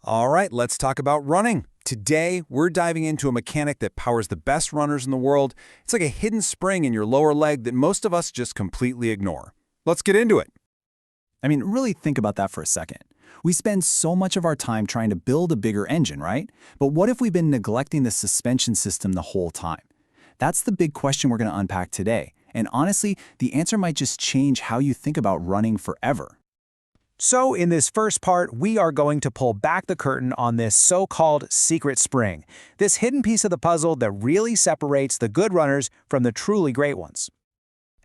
All right, let's talk about running. Today, we're diving into a mechanic that powers the best runners in the world. It's like a hidden spring in your lower leg that most of us just completely ignore. Let's get into it. I mean, really think about that for a second. We spend so much of our time trying to build a bigger engine, right? But what if we've been neglecting the suspension system the whole time? That's the big question we're going to unpack today. And honestly, the answer might just change how you think about running forever. So in this first part, we are going to pull back the curtain on this so-called secret spring, this hidden piece of the puzzle that really separates the good runners from the truly great ones.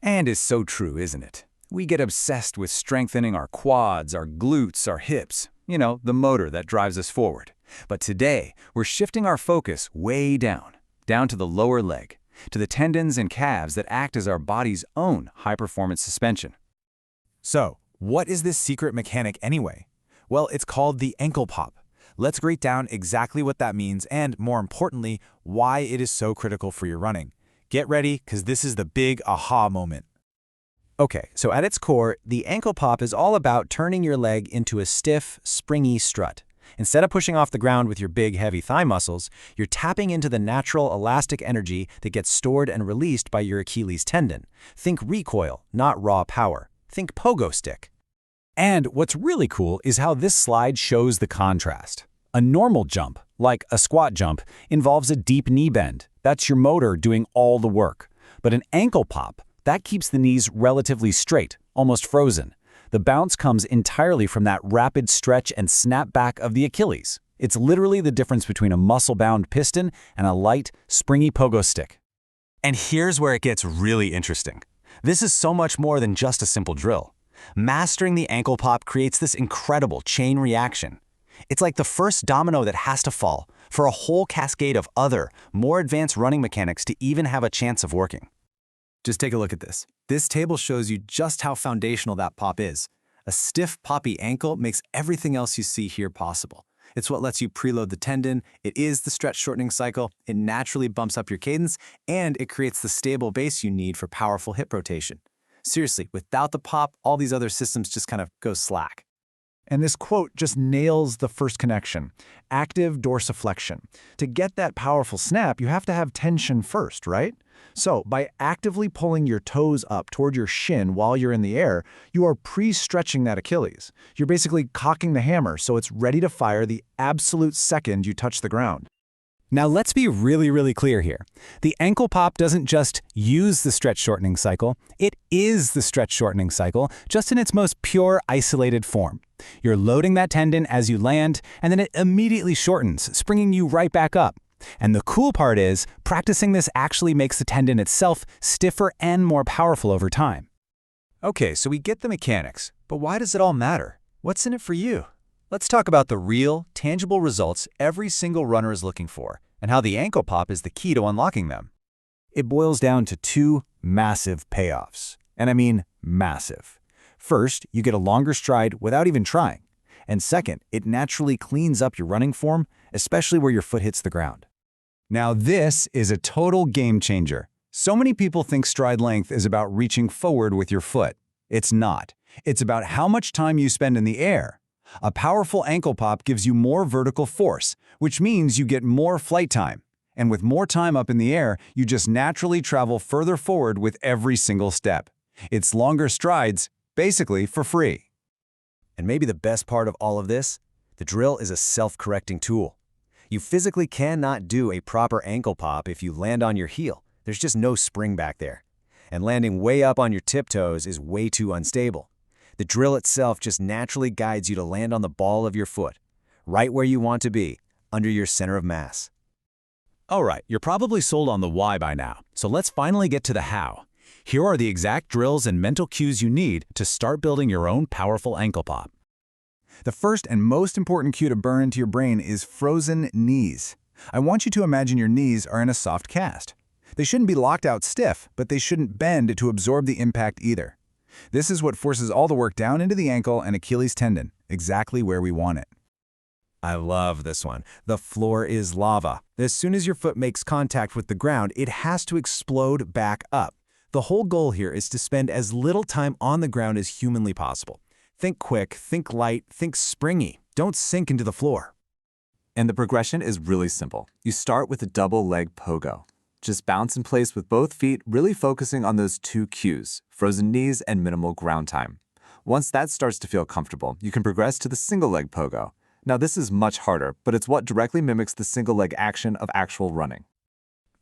And it's so true, isn't it? We get obsessed with strengthening our quads, our glutes, our hips, the motor that drives us forward. But today, we're shifting our focus way down to the lower leg, to the tendons and calves that act as our body's own high-performance suspension. So, what is this secret mechanic anyway? Well, it's called the ankle pop. Let's break down exactly what that means and, more importantly, why it is so critical for your running. Get ready, because this is the big aha moment. Okay, so at its core, the ankle pop is all about turning your leg into a stiff, springy strut. Instead of pushing off the ground with your big, heavy thigh muscles, you're tapping into the natural elastic energy that gets stored and released by your Achilles tendon. Think recoil, not raw power. Think pogo stick. And what's really cool is how this slide shows the contrast. A normal jump, like a squat jump, involves a deep knee bend. That's your motor doing all the work. But an ankle pop, that keeps the knees relatively straight, almost frozen. The bounce comes entirely from that rapid stretch and snap back of the Achilles. It's literally the difference between a muscle-bound piston and a light, springy pogo stick. And here's where it gets really interesting. This is so much more than just a simple drill. Mastering the ankle pop creates this incredible chain reaction. It's like the first domino that has to fall for a whole cascade of other, more advanced running mechanics to even have a chance of working. Just take a look at this. This table shows you just how foundational that pop is. A stiff, poppy ankle makes everything else you see here possible. It's what lets you preload the tendon, it is the stretch shortening cycle, it naturally bumps up your cadence, and it creates the stable base you need for powerful hip rotation. Seriously, without the pop, all these other systems just kind of go slack. And this quote just nails the first connection, active dorsiflexion. To get that powerful snap, you have to have tension first, right? So by actively pulling your toes up toward your shin while you're in the air, you are pre-stretching that Achilles. You're basically cocking the hammer so it's ready to fire the absolute second you touch the ground. Now let's be really clear here. The ankle pop doesn't just use the stretch shortening cycle, it is the stretch shortening cycle, just in its most pure, isolated form. You're loading that tendon as you land, and then it immediately shortens, springing you right back up. And the cool part is, practicing this actually makes the tendon itself stiffer and more powerful over time. Okay, so we get the mechanics, but why does it all matter? What's in it for you? Let's talk about the real, tangible results every single runner is looking for, and how the ankle pop is the key to unlocking them. It boils down to two massive payoffs. And I mean massive. First, you get a longer stride without even trying. And second, it naturally cleans up your running form, especially where your foot hits the ground. Now this is a total game changer. So many people think stride length is about reaching forward with your foot. It's not. It's about how much time you spend in the air. A powerful ankle pop gives you more vertical force, which means you get more flight time. And with more time up in the air, you just naturally travel further forward with every single step. It's longer strides, basically for free. And maybe the best part of all of this, the drill is a self-correcting tool. You physically cannot do a proper ankle pop if you land on your heel. There's just no spring back there. And landing way up on your tiptoes is way too unstable. The drill itself just naturally guides you to land on the ball of your foot, right where you want to be, under your center of mass. All right, you're probably sold on the why by now, so let's finally get to the how. Here are the exact drills and mental cues you need to start building your own powerful ankle pop. The first and most important cue to burn into your brain is frozen knees. I want you to imagine your knees are in a soft cast. They shouldn't be locked out stiff, but they shouldn't bend to absorb the impact either. This is what forces all the work down into the ankle and Achilles tendon, exactly where we want it. I love this one. The floor is lava. As soon as your foot makes contact with the ground, it has to explode back up. The whole goal here is to spend as little time on the ground as humanly possible. Think quick, think light, think springy. Don't sink into the floor. And the progression is really simple. You start with a double leg pogo. Just bounce in place with both feet, really focusing on those two cues, frozen knees and minimal ground time. Once that starts to feel comfortable, you can progress to the single leg pogo. Now this is much harder, but it's what directly mimics the single leg action of actual running.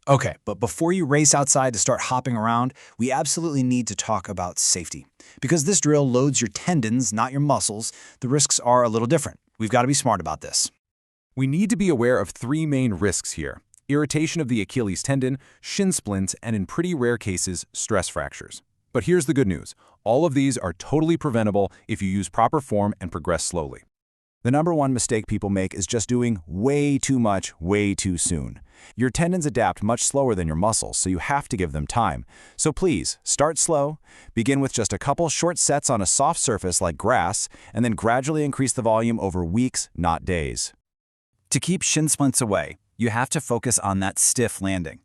Okay, but before you race outside to start hopping around, we absolutely need to talk about safety. Because this drill loads your tendons, not your muscles, the risks are a little different. We've got to be smart about this. We need to be aware of three main risks here: irritation of the Achilles tendon, shin splints, and in pretty rare cases, stress fractures. But here's the good news. All of these are totally preventable if you use proper form and progress slowly. The number one mistake people make is just doing way too much, way too soon. Your tendons adapt much slower than your muscles, so you have to give them time. So please, start slow, begin with just a couple short sets on a soft surface like grass, and then gradually increase the volume over weeks, not days. To keep shin splints away, you have to focus on that stiff landing.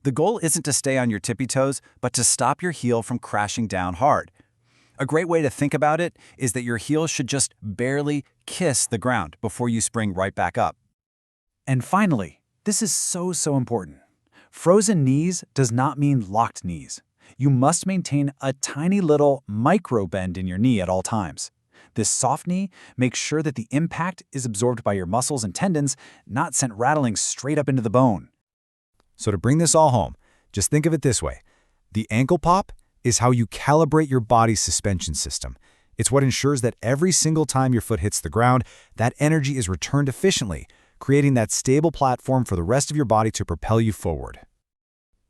The goal isn't to stay on your tippy toes, but to stop your heel from crashing down hard. A great way to think about it is that your heel should just barely kiss the ground before you spring right back up. And finally, this is so important. Frozen knees does not mean locked knees. You must maintain a tiny little micro bend in your knee at all times. This soft knee makes sure that the impact is absorbed by your muscles and tendons, not sent rattling straight up into the bone. So to bring this all home, just think of it this way. The ankle pop is how you calibrate your body's suspension system. It's what ensures that every single time your foot hits the ground, that energy is returned efficiently, creating that stable platform for the rest of your body to propel you forward.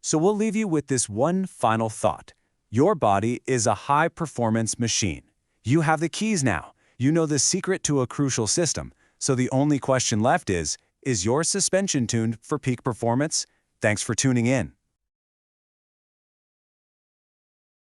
So we'll leave you with this one final thought. Your body is a high-performance machine. You have the keys now. You know the secret to a crucial system. So the only question left is your suspension tuned for peak performance? Thanks for tuning in.